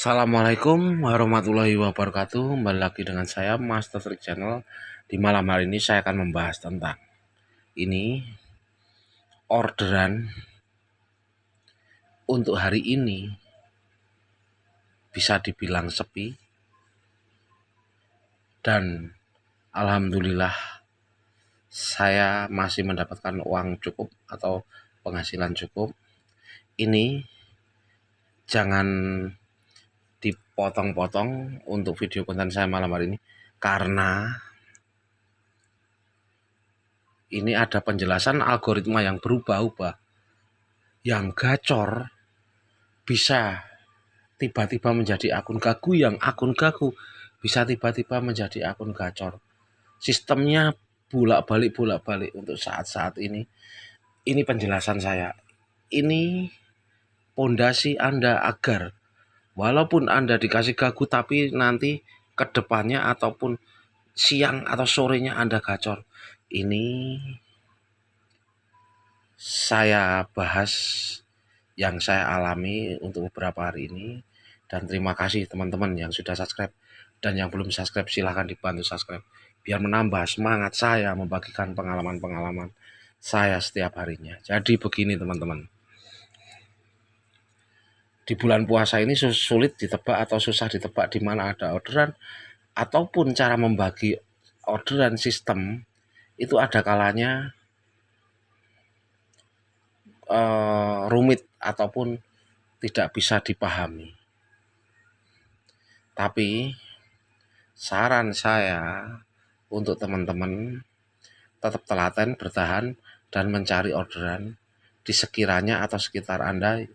Assalamualaikum warahmatullahi wabarakatuh. Kembali lagi dengan saya Master Trick Channel. Di malam hari ini saya akan membahas tentang ini orderan untuk hari ini bisa dibilang sepi, dan alhamdulillah saya masih mendapatkan uang cukup atau penghasilan cukup. Ini jangan dipotong-potong untuk video konten saya malam hari ini, karena ini ada penjelasan algoritma yang berubah-ubah, yang gacor bisa tiba-tiba menjadi akun gagu, yang akun gagu bisa tiba-tiba menjadi akun gacor. Sistemnya bolak-balik untuk saat-saat ini. Ini penjelasan saya. Ini pondasi Anda agar walaupun Anda dikasih gagu tapi nanti kedepannya ataupun siang atau sorenya Anda gacor. Ini saya bahas yang saya alami untuk beberapa hari ini, dan terima kasih teman-teman yang sudah subscribe, dan yang belum subscribe silahkan dibantu subscribe biar menambah semangat saya membagikan pengalaman-pengalaman saya setiap harinya. Jadi begini teman-teman, di bulan puasa ini sulit ditebak atau susah ditebak di mana ada orderan ataupun cara membagi orderan sistem. Itu ada kalanya rumit ataupun tidak bisa dipahami. Tapi saran saya untuk teman-teman tetap telaten, bertahan, dan mencari orderan di sekiranya atau sekitar Anda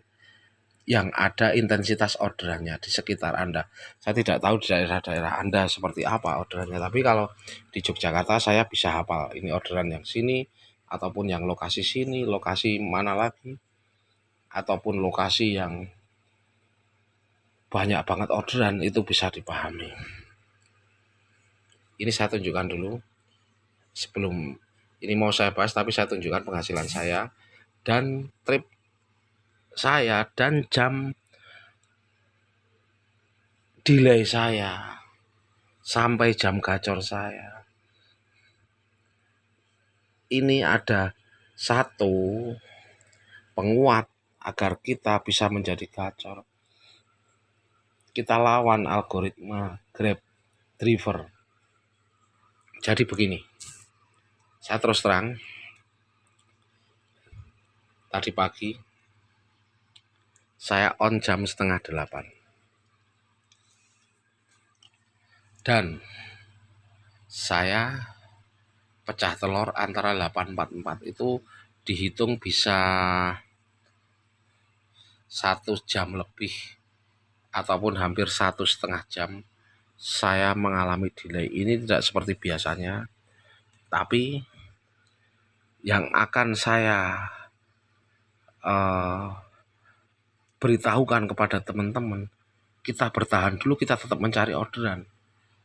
yang ada intensitas orderannya di sekitar Anda. Saya tidak tahu di daerah-daerah Anda seperti apa orderannya, tapi kalau di Yogyakarta saya bisa hafal ini orderan yang sini, ataupun yang lokasi sini, lokasi mana lagi, ataupun lokasi yang banyak banget orderan, itu bisa dipahami. Ini saya tunjukkan dulu sebelum ini mau saya bahas, tapi saya tunjukkan penghasilan saya dan trip saya dan jam delay saya sampai jam gacor saya. Ini ada satu penguat agar kita bisa menjadi gacor. Kita lawan algoritma Grab driver. Jadi begini, saya terus terang, tadi pagi saya on jam 7:30 dan saya pecah telur antara 844 itu dihitung bisa 1 jam lebih ataupun hampir 1,5 jam saya mengalami delay. Ini tidak seperti biasanya, tapi yang akan saya beritahukan kepada teman-teman, kita bertahan dulu, kita tetap mencari orderan.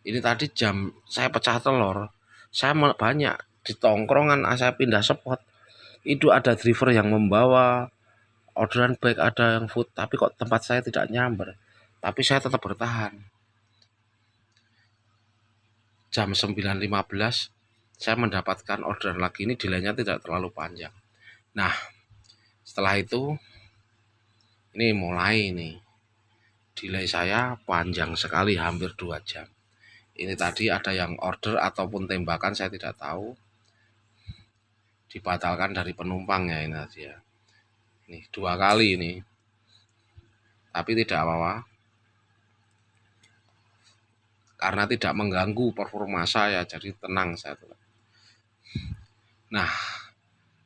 Ini tadi jam saya pecah telur, saya banyak di tongkrongan, saya pindah spot, itu ada driver yang membawa orderan baik ada yang food, tapi kok tempat saya tidak nyamber. Tapi saya tetap bertahan. Jam 9.15 saya mendapatkan orderan lagi, ini delaynya tidak terlalu panjang. Nah, setelah itu ini mulai nih delay saya panjang sekali, hampir 2 jam. Ini tadi ada yang order ataupun tembakan, saya tidak tahu, dibatalkan dari penumpangnya ini tadi ya. Ini 2 kali ini, tapi tidak apa-apa karena tidak mengganggu performa saya, jadi tenang saya tuh. Nah,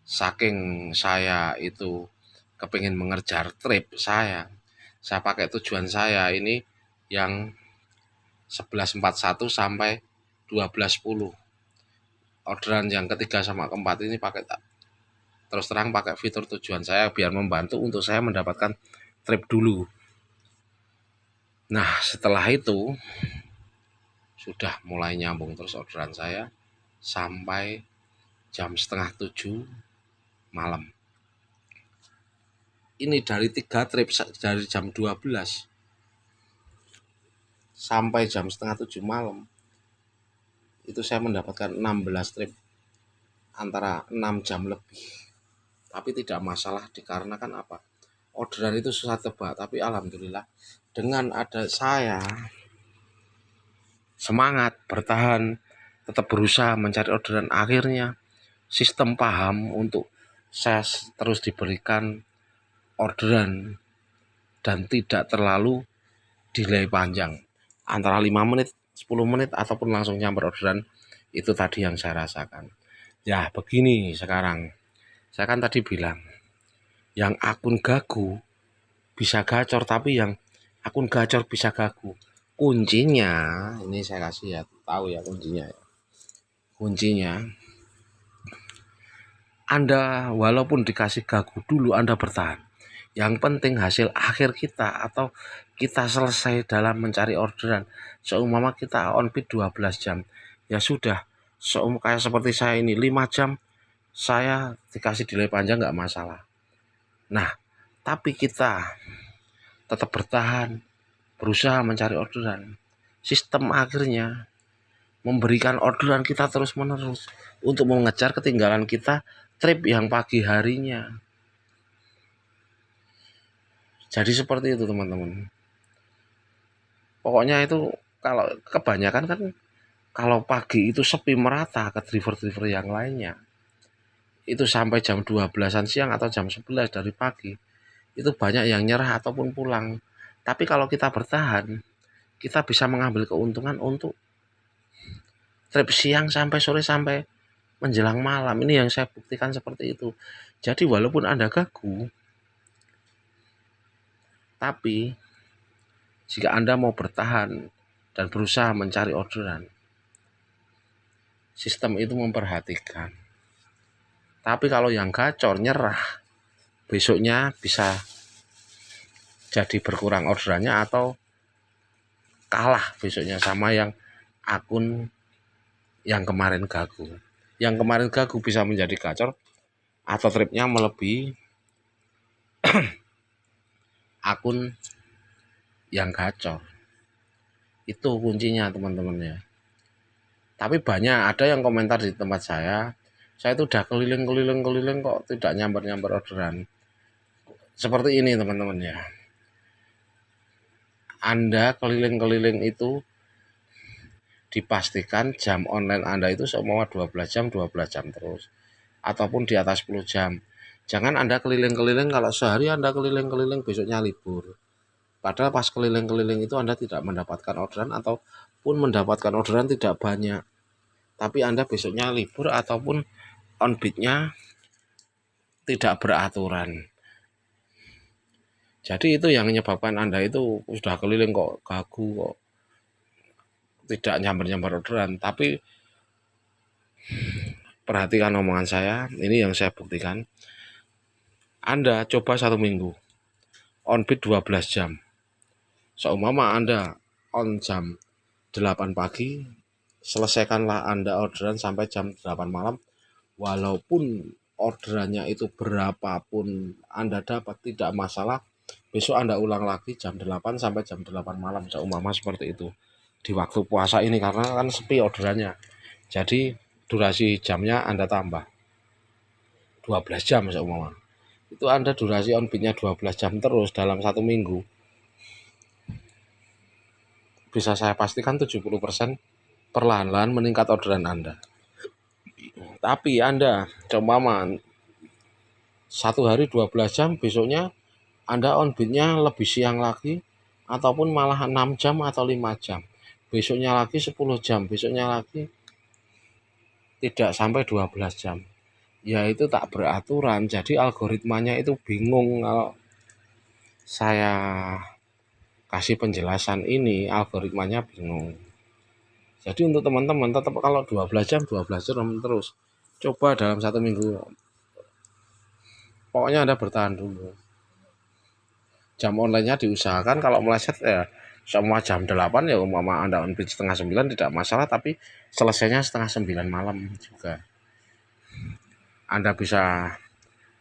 saking saya itu kepingin mengejar trip saya pakai tujuan saya ini yang 11.41 sampai 12.10. Orderan yang ketiga sama keempat ini pakai terus terang pakai fitur tujuan saya biar membantu untuk saya mendapatkan trip dulu. Nah, setelah itu sudah mulai nyambung terus orderan saya sampai jam 6:30 malam. Ini dari 3 trip dari jam 12 sampai jam setengah 7 malam itu saya mendapatkan 16 trip antara 6 jam lebih. Tapi tidak masalah dikarenakan apa? Orderan itu susah tebak, tapi alhamdulillah dengan ada saya semangat bertahan, tetap berusaha mencari orderan, akhirnya sistem paham untuk saya terus diberikan orderan dan tidak terlalu delay panjang antara 5 menit, 10 menit ataupun langsung nyamper orderan. Itu tadi yang saya rasakan. Ya begini sekarang, saya kan tadi bilang yang akun gagu bisa gacor, tapi yang akun gacor bisa gagu. Kuncinya ini saya kasih ya, tahu ya kuncinya. Kuncinya Anda walaupun dikasih gagu dulu Anda bertahan. Yang penting hasil akhir kita atau kita selesai dalam mencari orderan. Seumpama kita on bid 12 jam. Ya sudah, kayak seperti saya ini 5 jam saya dikasih delay panjang nggak masalah. Nah, tapi kita tetap bertahan, berusaha mencari orderan. Sistem akhirnya memberikan orderan kita terus menerus untuk mengejar ketinggalan kita trip yang pagi harinya. Jadi seperti itu teman-teman. Pokoknya itu kalau kebanyakan kan kalau pagi itu sepi merata ke driver-driver yang lainnya. Itu sampai jam 12-an siang atau jam 11 dari pagi. Itu banyak yang nyerah ataupun pulang. Tapi kalau kita bertahan, kita bisa mengambil keuntungan untuk trip siang sampai sore sampai menjelang malam. Ini yang saya buktikan seperti itu. Jadi walaupun Anda gagu, tapi jika Anda mau bertahan dan berusaha mencari orderan, sistem itu memperhatikan. Tapi kalau yang gacor nyerah, besoknya bisa jadi berkurang orderannya atau kalah besoknya sama yang akun yang kemarin gagu. Yang kemarin gagu bisa menjadi gacor atau tripnya melebihi akun yang gacor. Itu kuncinya teman-teman ya. Tapi banyak ada yang komentar di tempat saya itu udah keliling kok tidak nyamper orderan. Seperti ini teman-teman ya. Anda keliling-keliling itu dipastikan jam online Anda itu semua 12 jam terus. Ataupun di atas 10 jam. Jangan Anda keliling-keliling kalau sehari Anda keliling-keliling besoknya libur. Padahal pas keliling-keliling itu Anda tidak mendapatkan orderan ataupun mendapatkan orderan tidak banyak. Tapi Anda besoknya libur ataupun on bid-nya tidak beraturan. Jadi itu yang menyebabkan Anda itu sudah keliling kok gagu kok tidak nyamper orderan. Tapi perhatikan omongan saya, ini yang saya buktikan. Anda coba 1 minggu, on bid 12 jam. Seumpama Anda on jam 8 pagi, selesaikanlah Anda orderan sampai jam 8 malam. Walaupun orderannya itu berapapun Anda dapat tidak masalah. Besok Anda ulang lagi jam 8 sampai jam 8 malam, seumpama seperti itu. Di waktu puasa ini karena kan sepi orderannya. Jadi durasi jamnya Anda tambah 12 jam seumpama. Itu Anda durasi on bid-nya 12 jam terus dalam 1 minggu. Bisa saya pastikan 70% perlahan-lahan meningkat orderan Anda. Tapi Anda seumpama 1 hari 12 jam, besoknya Anda on bid-nya lebih siang lagi ataupun malah 6 jam atau 5 jam. Besoknya lagi 10 jam, besoknya lagi tidak sampai 12 jam. Ya itu tak beraturan, jadi algoritmanya itu bingung kalau saya kasih penjelasan ini, algoritmanya bingung. Jadi untuk teman-teman tetap kalau 12 jam terus. Coba dalam 1 minggu. Pokoknya Anda bertahan dulu. Jam online-nya diusahakan kalau meleset ya semua jam 8 ya umpama Anda on bid setengah 9 tidak masalah, tapi selesainya setengah 9 malam juga. Anda bisa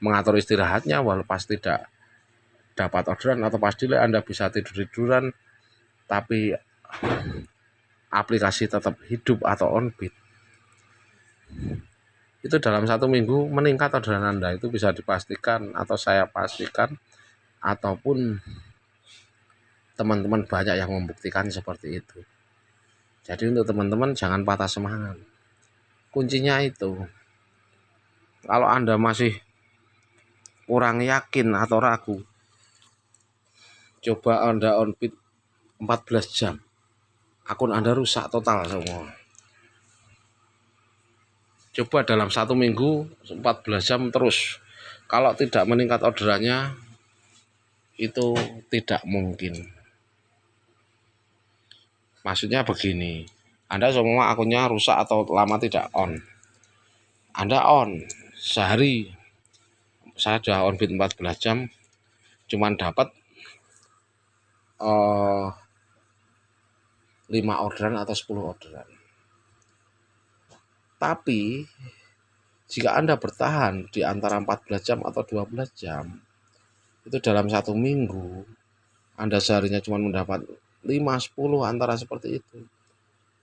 mengatur istirahatnya walau pas tidak dapat orderan atau pas delay Anda bisa tidur-tiduran, tapi aplikasi tetap hidup atau on-bid, itu dalam 1 minggu meningkat orderan Anda, itu bisa dipastikan atau saya pastikan, ataupun teman-teman banyak yang membuktikan seperti itu. Jadi untuk teman-teman jangan patah semangat. Kuncinya itu, kalau Anda masih kurang yakin atau ragu, coba Anda on-bid 14 jam. Akun Anda rusak total semua. Coba dalam 1 minggu 14 jam terus. Kalau tidak meningkat orderannya, itu tidak mungkin. Maksudnya begini, Anda semua akunnya rusak atau lama tidak on. Anda on sehari, saya sudah on bid 14 jam, cuman dapat 5 orderan atau 10 orderan. Tapi jika Anda bertahan di antara 14 jam atau 12 jam, itu dalam 1 minggu Anda seharinya cuma mendapat 5-10 antara seperti itu.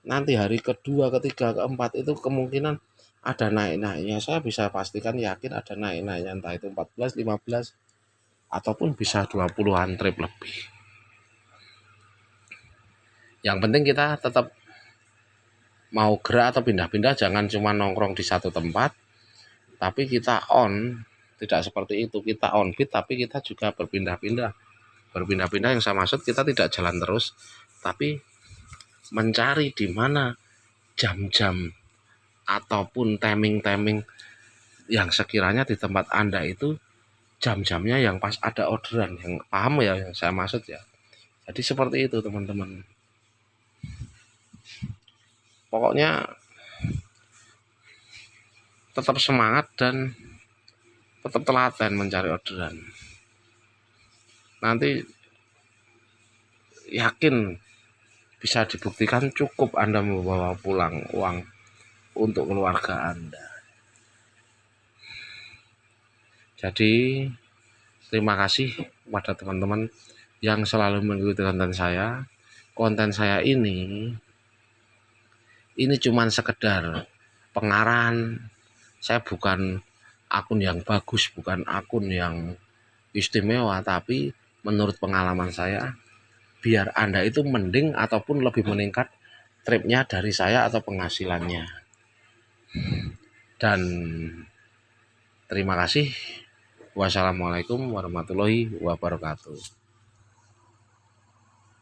Nanti hari kedua, ketiga, keempat itu kemungkinan ada naik-naiknya. Saya bisa pastikan yakin ada naik-naiknya, entah itu 14, 15 ataupun bisa 20-an trip lebih. Yang penting kita tetap mau gerak atau pindah-pindah, jangan cuma nongkrong di satu tempat, tapi kita on. Tidak seperti itu, kita on bid tapi kita juga berpindah-pindah. Berpindah-pindah yang saya maksud, kita tidak jalan terus, tapi mencari di mana jam-jam ataupun timing-timing yang sekiranya di tempat Anda itu jam-jamnya yang pas ada orderan, yang paham ya yang saya maksud ya. Jadi seperti itu teman-teman. Pokoknya tetap semangat dan tetap telaten mencari orderan. Nanti yakin bisa dibuktikan cukup Anda membawa pulang uang untuk keluarga Anda. Jadi terima kasih kepada teman-teman yang selalu mengikuti konten saya. Konten saya ini cuman sekedar pengarahan. Saya bukan akun yang bagus, bukan akun yang istimewa, tapi menurut pengalaman saya, biar Anda itu mending ataupun lebih meningkat tripnya dari saya atau penghasilannya. Dan terima kasih. Wassalamualaikum warahmatullahi wabarakatuh.